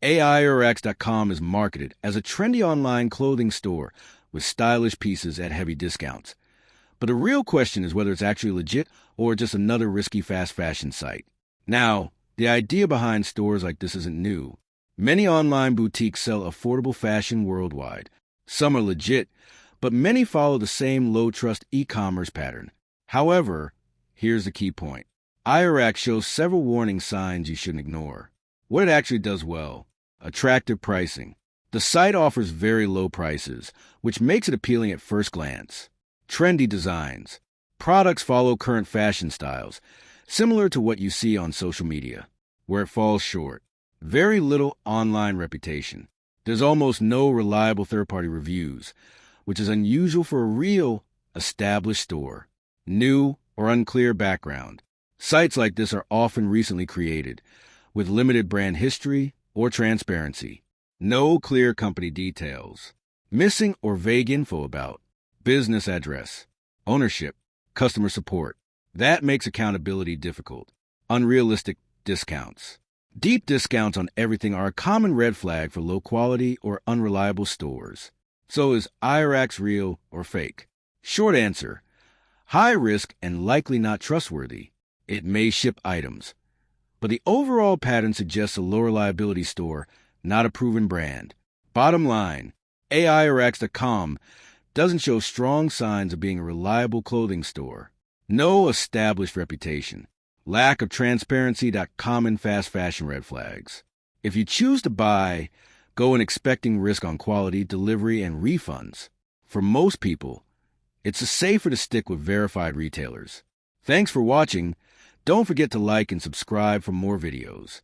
AIRX.com is marketed as a trendy online clothing store with stylish pieces at heavy discounts. But the real question is whether it's actually legit or just another risky fast fashion site. Now, the idea behind stores like this isn't new. Many online boutiques sell affordable fashion worldwide. Some are legit, but many follow the same low-trust e-commerce pattern. However, here's the key point. IRX shows several warning signs you shouldn't ignore. What it actually does well: attractive pricing. The site offers very low prices, which makes it appealing at first glance. Trendy designs. Products follow current fashion styles, similar to what you see on social media. Where it falls short: very little online reputation. There's almost no reliable third-party reviews, which is unusual for a real, established store. New or unclear background. Sites like this are often recently created, with limited brand history or transparency. No clear company details. Missing or vague info about business address, ownership, customer support. That makes accountability difficult. Unrealistic discounts. Deep discounts on everything are a common red flag for low-quality or unreliable stores. So is IRX real or fake? Short answer: high risk and likely not trustworthy. It may ship items, but the overall pattern suggests a low reliability store, not a proven brand. Bottom line, AIRX.com doesn't show strong signs of being a reliable clothing store. No established reputation. Lack of transparency. Common fast fashion red flags. If you choose to buy, go in expecting risk on quality, delivery, and refunds. For most people, it's safer to stick with verified retailers. Thanks for watching. Don't forget to like and subscribe for more videos.